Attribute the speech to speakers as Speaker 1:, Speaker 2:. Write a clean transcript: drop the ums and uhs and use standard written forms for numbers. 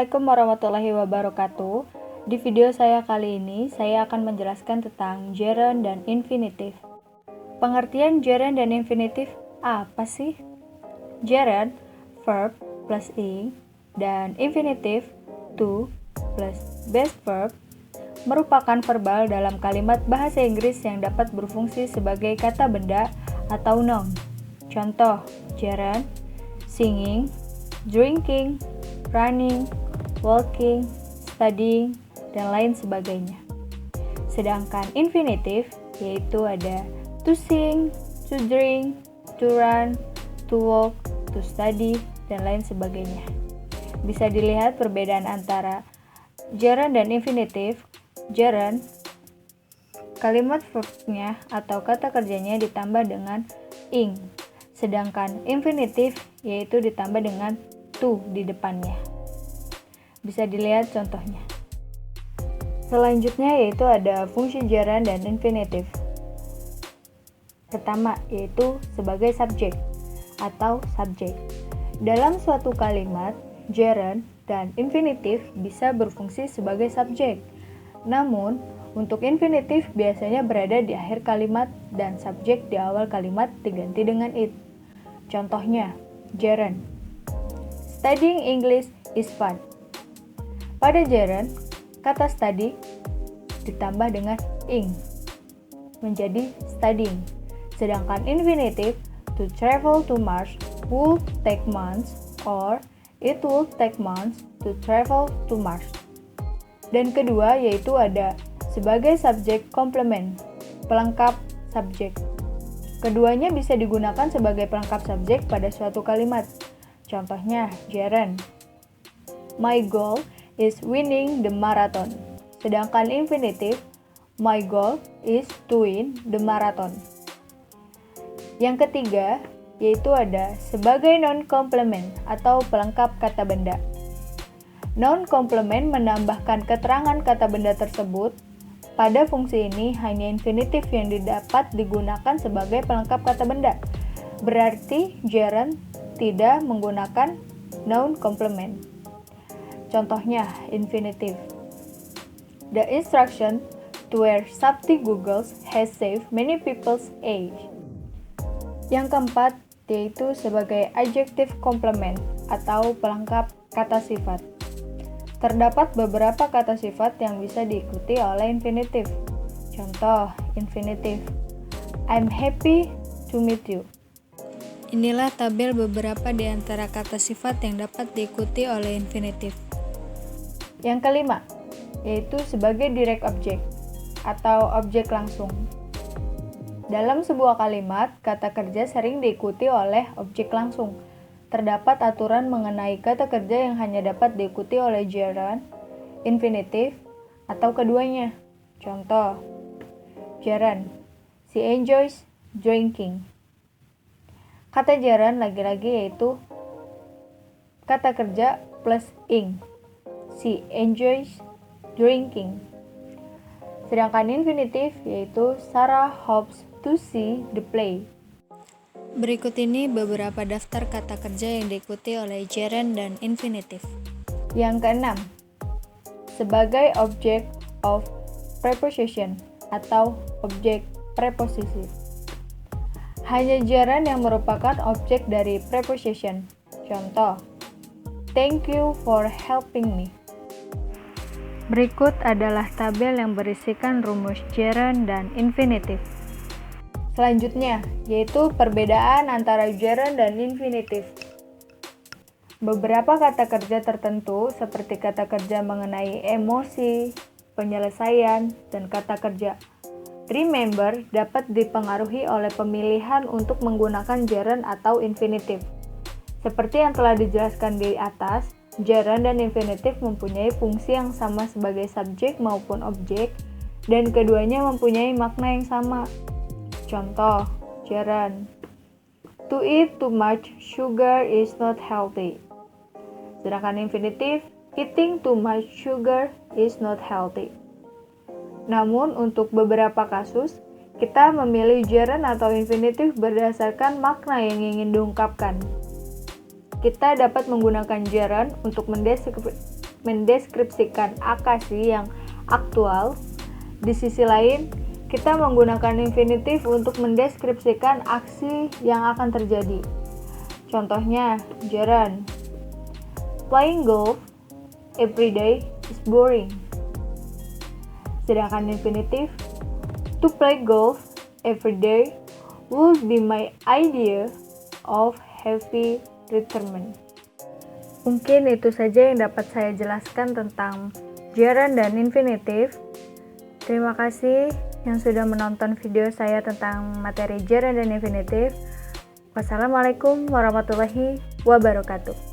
Speaker 1: Assalamualaikum warahmatullahi wabarakatuh. Di video saya kali ini, saya akan menjelaskan tentang gerund dan infinitif. Pengertian gerund dan infinitif apa sih? Gerund, verb plus ing, dan infinitif, to plus base verb, merupakan verbal dalam kalimat bahasa Inggris yang dapat berfungsi sebagai kata benda atau noun. Contoh, gerund, singing, drinking, running, walking, studying, dan lain sebagainya. Sedangkan infinitif yaitu ada to sing, to drink, to run, to walk, to study, dan lain sebagainya. Bisa dilihat perbedaan antara gerund dan infinitif. Gerund, kalimat verbnya atau kata kerjanya ditambah dengan ing. Sedangkan infinitif yaitu ditambah dengan to di depannya. Bisa dilihat contohnya. Selanjutnya yaitu ada fungsi gerund dan infinitif. Pertama yaitu sebagai subjek atau subjek. Dalam suatu kalimat, gerund dan infinitif bisa berfungsi sebagai subjek. Namun, untuk infinitif biasanya berada di akhir kalimat dan subjek di awal kalimat diganti dengan it. Contohnya, gerund. Studying English is fun. Pada gerund, kata study ditambah dengan ing menjadi studying. Sedangkan infinitif, to travel to Mars would take months or it would take months to travel to Mars. Dan kedua yaitu ada sebagai subjek komplement, pelengkap subjek. Keduanya bisa digunakan sebagai pelengkap subjek pada suatu kalimat. Contohnya, gerund. My goal is winning the marathon. Sedangkan infinitif, my goal is to win the marathon. Yang ketiga, yaitu ada sebagai noun complement atau pelengkap kata benda. Noun complement menambahkan keterangan kata benda tersebut. Pada fungsi ini hanya infinitif yang dapat digunakan sebagai pelengkap kata benda. Berarti gerund tidak menggunakan noun complement. Contohnya, infinitif. The instruction to wear safety goggles has saved many people's age. Yang keempat, yaitu sebagai adjective complement atau pelengkap kata sifat. Terdapat beberapa kata sifat yang bisa diikuti oleh infinitif. Contoh, infinitif. I'm happy to meet you. Inilah tabel beberapa di antara kata sifat yang dapat diikuti oleh infinitif. Yang kelima, yaitu sebagai direct object atau objek langsung. Dalam sebuah kalimat, kata kerja sering diikuti oleh objek langsung. Terdapat aturan mengenai kata kerja yang hanya dapat diikuti oleh gerund, infinitif, atau keduanya. Contoh, gerund. She enjoys drinking. Kata gerund lagi-lagi yaitu kata kerja plus ing. She enjoys drinking. Sedangkan infinitif yaitu Sarah hopes to see the play. Berikut ini beberapa daftar kata kerja yang diikuti oleh gerund dan infinitif. Yang keenam, sebagai object of preposition atau objek preposisi. Hanya gerund yang merupakan objek dari preposition. Contoh, thank you for helping me. Berikut adalah tabel yang berisikan rumus gerund dan infinitif. Selanjutnya, yaitu perbedaan antara gerund dan infinitif. Beberapa kata kerja tertentu seperti kata kerja mengenai emosi, penyelesaian, dan kata kerja remember dapat dipengaruhi oleh pemilihan untuk menggunakan gerund atau infinitif. Seperti yang telah dijelaskan di atas, gerund dan infinitif mempunyai fungsi yang sama sebagai subjek maupun objek, dan keduanya mempunyai makna yang sama. Contoh, gerund. To eat too much sugar is not healthy. Sedangkan infinitif, eating too much sugar is not healthy. Namun, untuk beberapa kasus, kita memilih gerund atau infinitif berdasarkan makna yang ingin diungkapkan. Kita dapat menggunakan gerund untuk mendeskripsikan aksi yang aktual. Di sisi lain, kita menggunakan infinitif untuk mendeskripsikan aksi yang akan terjadi. Contohnya, Jaren. Playing golf every day is boring. Sedangkan infinitif, to play golf every day would be my idea of happy retirement. Mungkin itu saja yang dapat saya jelaskan tentang gerund dan infinitif. Terima kasih yang sudah menonton video saya tentang materi gerund dan infinitif. Wassalamualaikum warahmatullahi wabarakatuh.